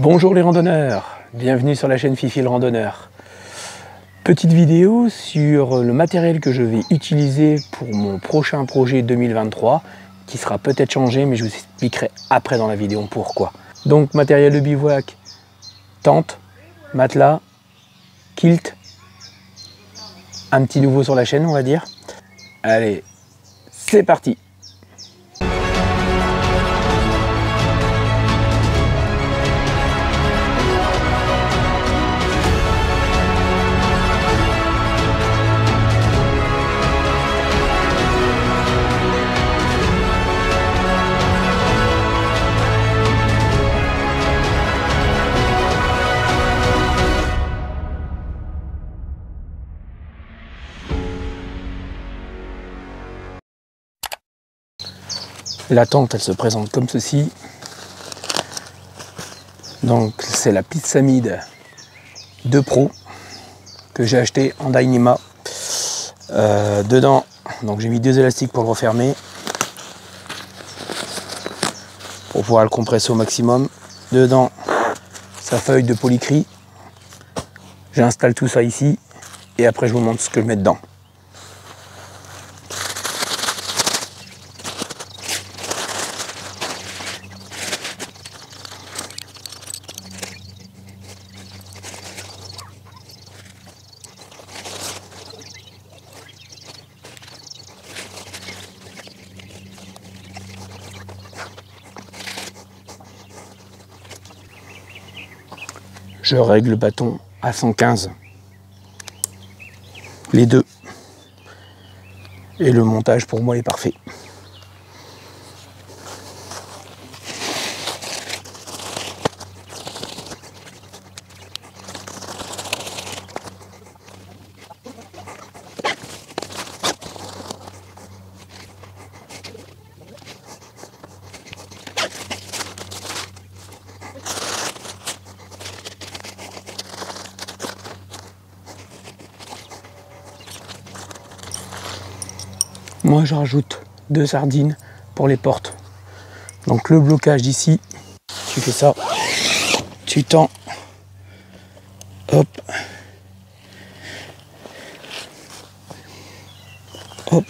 Bonjour les randonneurs, bienvenue sur la chaîne Fifi le randonneur. Petite vidéo sur le matériel que je vais utiliser pour mon prochain projet 2023 qui sera peut-être changé, mais je vous expliquerai après dans la vidéo pourquoi. Donc matériel de bivouac, tente, matelas, kilt, un petit nouveau sur la chaîne on va dire. Allez, c'est parti! La tente, elle se présente comme ceci. Donc c'est la Pizzameed 2 Pro que j'ai acheté en Dyneema. Dedans, donc j'ai mis 2 élastiques pour le refermer, pour pouvoir le compresser au maximum. Dedans, sa feuille de polycry. J'installe tout ça ici et après je vous montre ce que je mets dedans. Je règle le bâton à 115, les deux, et le montage pour moi est parfait. Moi je rajoute 2 sardines pour les portes. Donc le blocage d'ici, tu fais ça, tu tends, hop, hop,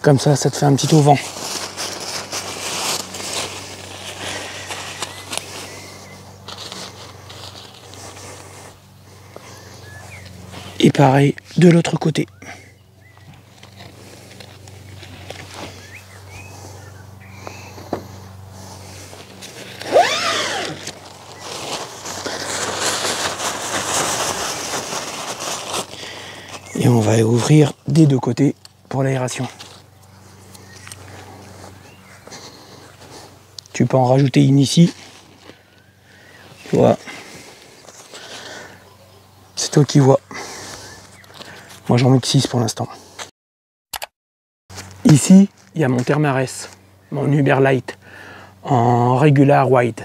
comme ça te fait un petit auvent. Et pareil de l'autre côté. Et on va ouvrir des deux côtés pour l'aération. Tu peux en rajouter une ici. Tu vois. C'est toi qui vois. Moi j'en mets que 6 pour l'instant. Ici, il y a mon Thermarest, mon Uberlight en Regular White.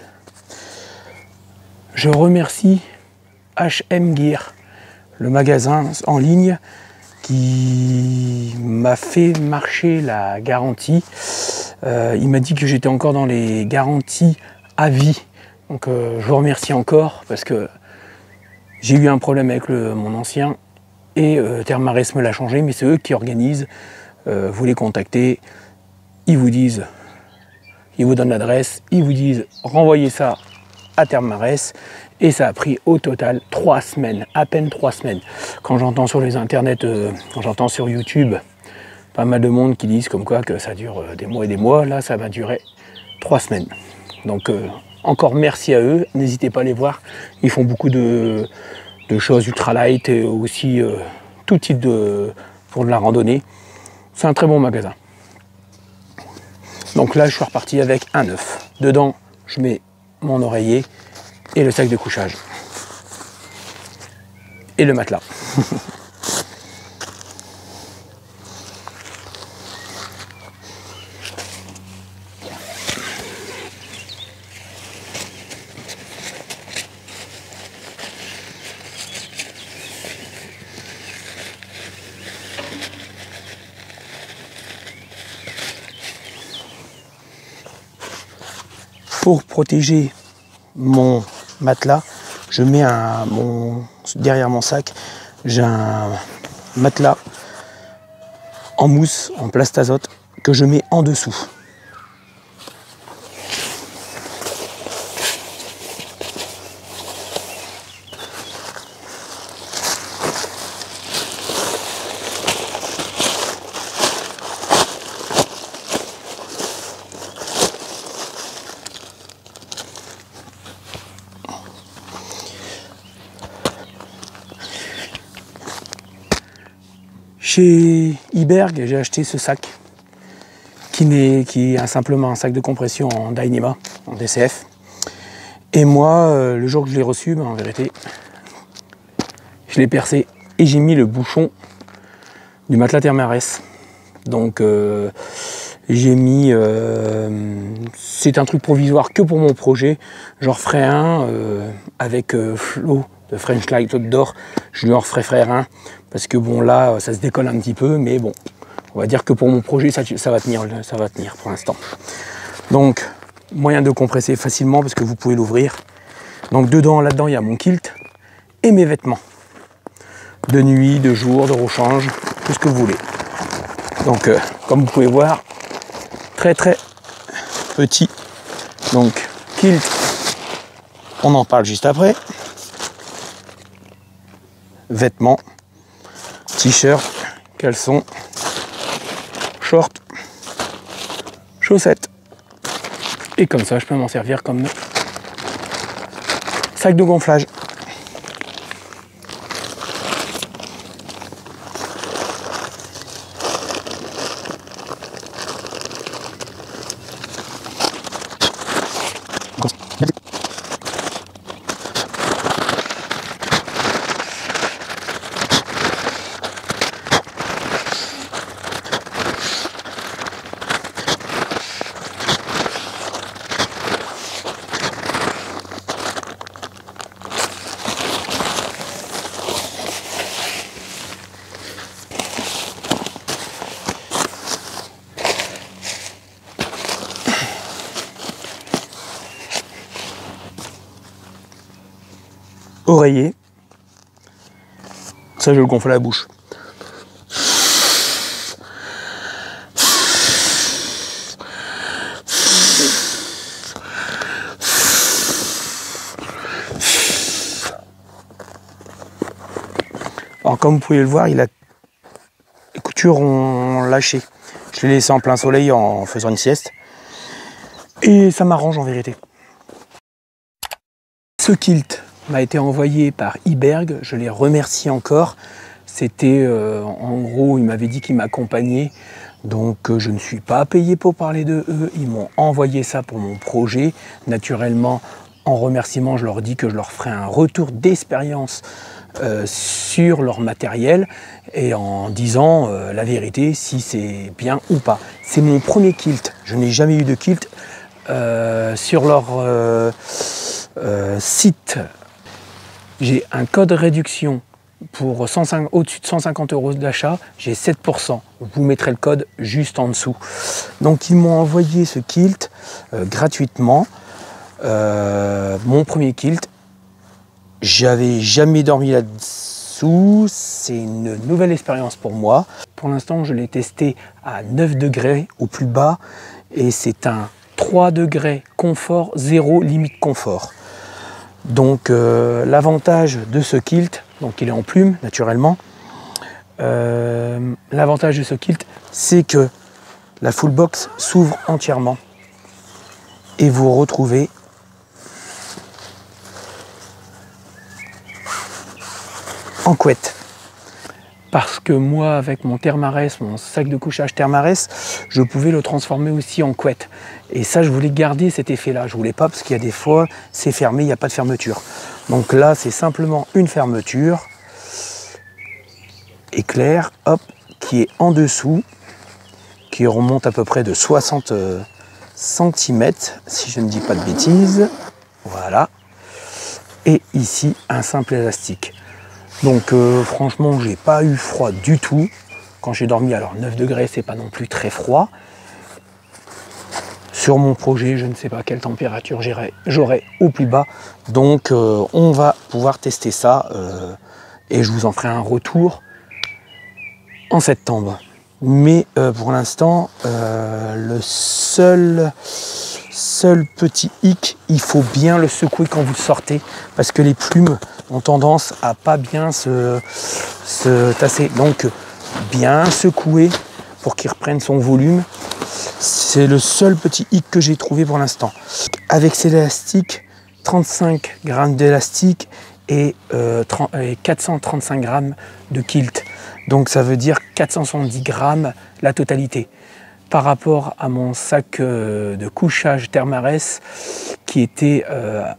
Je remercie HM Gear, le magasin en ligne qui m'a fait marcher la garantie. Il m'a dit que j'étais encore dans les garanties à vie. Donc je vous remercie encore parce que j'ai eu un problème avec mon ancien et Thermarest me l'a changé, mais c'est eux qui organisent. Vous les contactez, ils vous disent, ils vous donnent l'adresse, ils vous disent renvoyez ça à Thermarest. Et ça a pris au total 3 semaines, à peine 3 semaines. Quand j'entends sur les internets, quand j'entends sur YouTube, pas mal de monde qui disent comme quoi que ça dure des mois et des mois, là ça va durer 3 semaines. Donc encore merci à eux, n'hésitez pas à les voir. Ils font beaucoup de choses ultralight et aussi tout type pour de la randonnée. C'est un très bon magasin. Donc là je suis reparti avec un neuf. Dedans je mets mon oreiller et le sac de couchage et le matelas. Pour protéger mon matelas, je mets derrière mon sac, j'ai un matelas en mousse, en plastazote, que je mets en dessous. Chez Iberg, j'ai acheté ce sac qui est simplement un sac de compression en Dyneema, en DCF. Et moi, le jour que je l'ai reçu, en vérité, je l'ai percé et j'ai mis le bouchon du matelas Thermarès. Donc j'ai mis... c'est un truc provisoire que pour mon projet. J'en referai un avec Flo de French Light Outdoor. Je lui en referai un. Parce que bon là, ça se décolle un petit peu. Mais bon, on va dire que pour mon projet, ça va tenir pour l'instant. Donc, moyen de compresser facilement parce que vous pouvez l'ouvrir. Donc là-dedans, il y a mon kilt et mes vêtements. De nuit, de jour, de rechange, tout ce que vous voulez. Donc, comme vous pouvez voir, très petit. Donc, kilt, on en parle juste après. Vêtements, t-shirt, caleçon, short, chaussettes. Et comme ça, je peux m'en servir comme sac de gonflage. Oreiller, ça je le gonfle à la bouche. Alors comme vous pouvez le voir, les coutures ont lâché. Je l'ai laissé en plein soleil en faisant une sieste. Et ça m'arrange en vérité. Ce kilt m'a été envoyé par Iberg, je les remercie encore. C'était en gros, il m'avait dit qu'il m'accompagnait, donc je ne suis pas payé pour parler de eux. Ils m'ont envoyé ça pour mon projet. Naturellement, en remerciement, je leur dis que je leur ferai un retour d'expérience sur leur matériel et en disant la vérité, si c'est bien ou pas. C'est mon premier kilt, je n'ai jamais eu de kilt sur leur site. J'ai un code réduction pour au-dessus de 150 € d'achat, j'ai 7%. Vous mettrez le code juste en dessous. Donc ils m'ont envoyé ce kilt gratuitement. Mon premier kilt, j'avais jamais dormi là-dessous. C'est une nouvelle expérience pour moi. Pour l'instant, je l'ai testé à 9 degrés au plus bas et c'est un 3 degrés confort, 0 limite confort. Donc l'avantage de ce kilt, donc il est en plume naturellement, l'avantage de ce kilt, c'est que la full box s'ouvre entièrement et vous retrouvez en couette. Parce que moi, avec mon Thermarès, mon sac de couchage Thermarès, je pouvais le transformer aussi en couette. Et ça, je voulais garder cet effet-là. Je voulais pas, parce qu'il y a des fois, c'est fermé, il n'y a pas de fermeture. Donc là, c'est simplement une fermeture éclair, hop, qui est en dessous, qui remonte à peu près de 60 cm, si je ne dis pas de bêtises. Voilà. Et ici, un simple élastique. Donc franchement, j'ai pas eu froid du tout quand j'ai dormi. Alors 9 degrés, c'est pas non plus très froid. sur mon projet, je ne sais pas quelle température j'aurai au plus bas. Donc on va pouvoir tester ça et je vous en ferai un retour en septembre. Mais pour l'instant, le seul petit hic, il faut bien le secouer quand vous le sortez parce que les plumes ont tendance à pas bien se tasser. Donc bien secouer pour qu'il reprenne son volume. C'est le seul petit hic que j'ai trouvé pour l'instant. Avec ces élastiques, 35 grammes d'élastique et 435 grammes de kilt. Donc ça veut dire 470 grammes la totalité. Par rapport à mon sac de couchage Thermarest qui était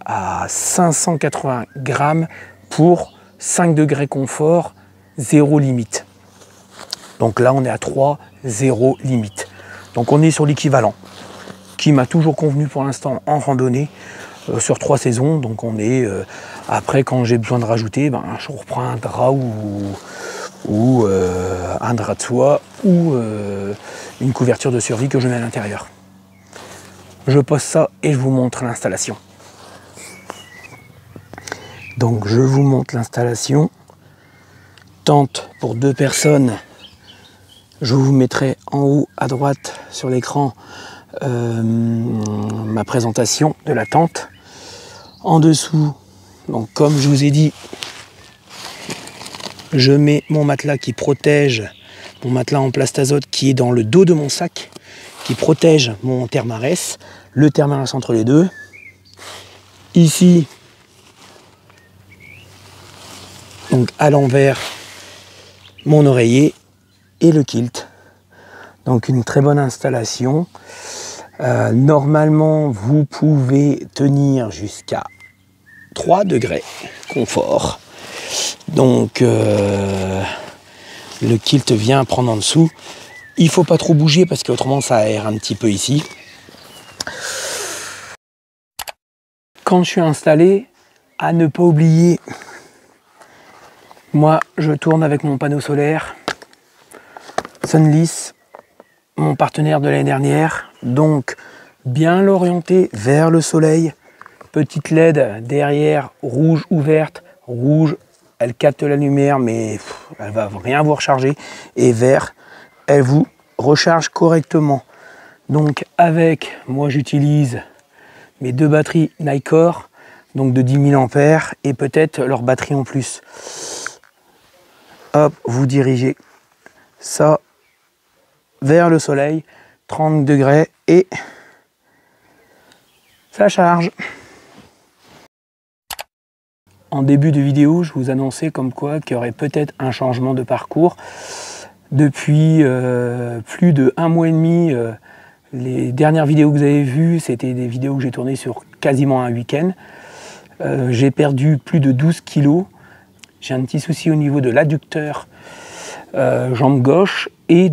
à 580 grammes pour 5 degrés confort, 0 limite. Donc là on est à 3, 0 limite. Donc on est sur l'équivalent qui m'a toujours convenu pour l'instant en randonnée sur 3 saisons. Donc on est après quand j'ai besoin de rajouter, je reprends un drap ou un drap de soie ou une couverture de survie que je mets à l'intérieur. Je pose ça et je vous montre l'installation. Donc je vous montre l'installation. Tente pour 2 personnes. Je vous mettrai en haut à droite sur l'écran ma présentation de la tente. En dessous, donc comme je vous ai dit, je mets mon matelas qui protège, mon matelas en plastazote qui est dans le dos de mon sac, qui protège mon Thermarest, le Thermarest entre les deux. Ici, donc à l'envers, mon oreiller et le kilt. Donc une très bonne installation. Normalement, vous pouvez tenir jusqu'à 3 degrés confort. Donc le kilt vient prendre en dessous. Il ne faut pas trop bouger parce qu'autrement ça aère un petit peu ici. Quand je suis installé, à ne pas oublier, moi je tourne avec mon panneau solaire Sunless, mon partenaire de l'année dernière, donc bien l'orienter vers le soleil. Petite LED derrière, rouge ouverte, rouge, elle capte la lumière mais elle va rien vous recharger, et vert, elle vous recharge correctement. Donc avec, moi j'utilise mes 2 batteries Nikkor, donc de 10 000 ampères et peut-être leur batterie en plus. Hop, vous dirigez ça vers le soleil, 30 degrés et ça charge. En début de vidéo, je vous annonçais comme quoi qu'il y aurait peut-être un changement de parcours. Depuis plus de 1 mois et demi, les dernières vidéos que vous avez vues, c'était des vidéos que j'ai tournées sur quasiment un week-end. J'ai perdu plus de 12 kilos. J'ai un petit souci au niveau de l'adducteur jambe gauche et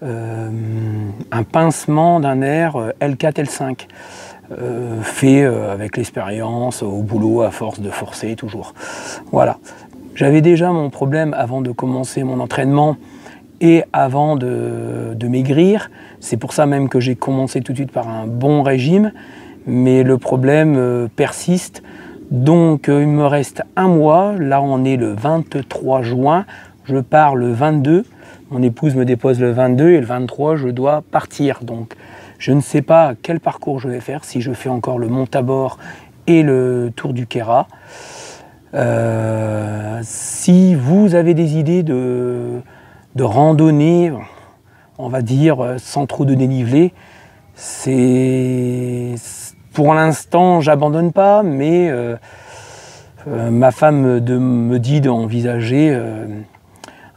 un pincement d'un nerf L4, L5. Fait avec l'expérience, au boulot, à force de forcer toujours. Voilà. J'avais déjà mon problème avant de commencer mon entraînement et avant de maigrir. C'est pour ça même que j'ai commencé tout de suite par un bon régime. Mais le problème persiste. Donc il me reste 1 mois. Là on est le 23 juin. Je pars le 22. Mon épouse me dépose le 22 et le 23 je dois partir. Donc je ne sais pas quel parcours je vais faire, si je fais encore le Mont Tabor et le Tour du Kéra. Si vous avez des idées de randonnée, on va dire sans trop de dénivelé, pour l'instant j'abandonne pas, mais ma femme me dit d'envisager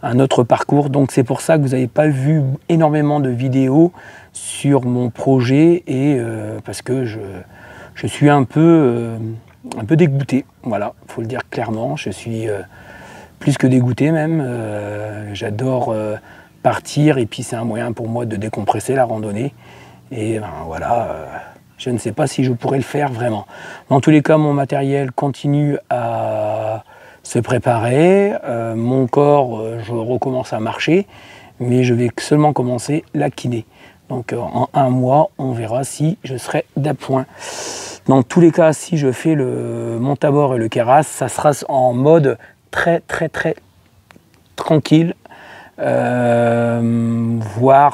un autre parcours. Donc c'est pour ça que vous n'avez pas vu énormément de vidéos sur mon projet et parce que je suis un peu dégoûté. Voilà, il faut le dire clairement. Je suis plus que dégoûté même. J'adore partir et puis c'est un moyen pour moi de décompresser la randonnée. Et voilà, je ne sais pas si je pourrais le faire vraiment. Dans tous les cas, mon matériel continue à se préparer. Mon corps, je recommence à marcher, mais je vais seulement commencer la kiné. Donc en un mois, on verra si je serai d'appoint. Dans tous les cas, si je fais le monte à bord et le kéras, ça sera en mode très tranquille, voire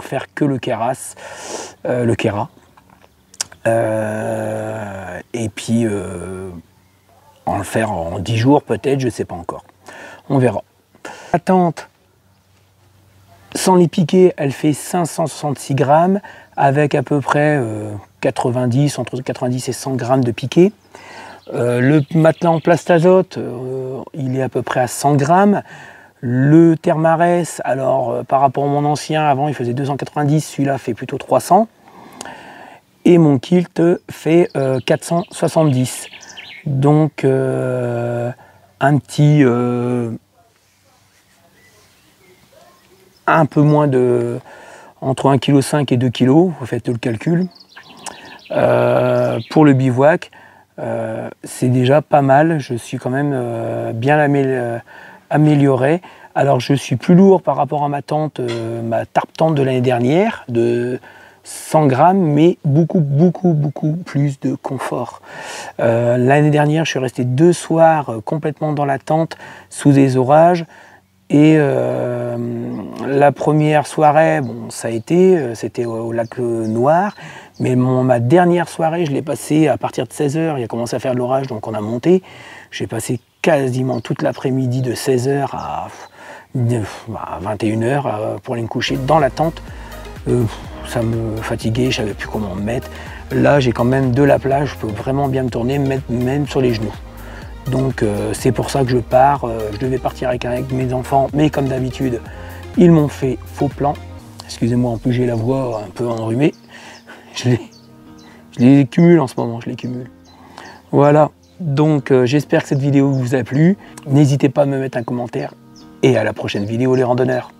faire que le kéras, le kéra. Et puis en le faire en 10 jours peut-être, je sais pas encore. On verra. La tente, sans les piquets, elle fait 566 grammes avec à peu près 90, entre 90 et 100 grammes de piquets. Le matelas en plastazote, il est à peu près à 100 grammes. Le Thermarès, alors par rapport à mon ancien, avant il faisait 290, celui-là fait plutôt 300. Et mon kilt fait 470. Donc un petit... un peu moins de... entre 1,5 kg et 2 kg, vous faites le calcul. Pour le bivouac, c'est déjà pas mal. Je suis quand même bien amélioré. Alors je suis plus lourd par rapport à ma tente, ma tarp tente de l'année dernière, de 100 grammes, mais beaucoup plus de confort. L'année dernière, je suis resté 2 soirs complètement dans la tente, sous des orages. Et la première soirée, bon, ça a été, c'était au lac Noir, mais ma dernière soirée, je l'ai passée à partir de 16 h, il a commencé à faire de l'orage, donc on a monté. J'ai passé quasiment toute l'après-midi de 16 h à 21 h pour aller me coucher dans la tente. Ça me fatiguait, je savais plus comment me mettre. Là, j'ai quand même de la place, je peux vraiment bien me tourner, me mettre même sur les genoux. Donc c'est pour ça que je pars. Je devais partir avec mes enfants, mais comme d'habitude, ils m'ont fait faux plan. Excusez-moi, en plus j'ai la voix un peu enrhumée. Je les cumule en ce moment, je les cumule. Voilà, donc j'espère que cette vidéo vous a plu. N'hésitez pas à me mettre un commentaire et à la prochaine vidéo les randonneurs.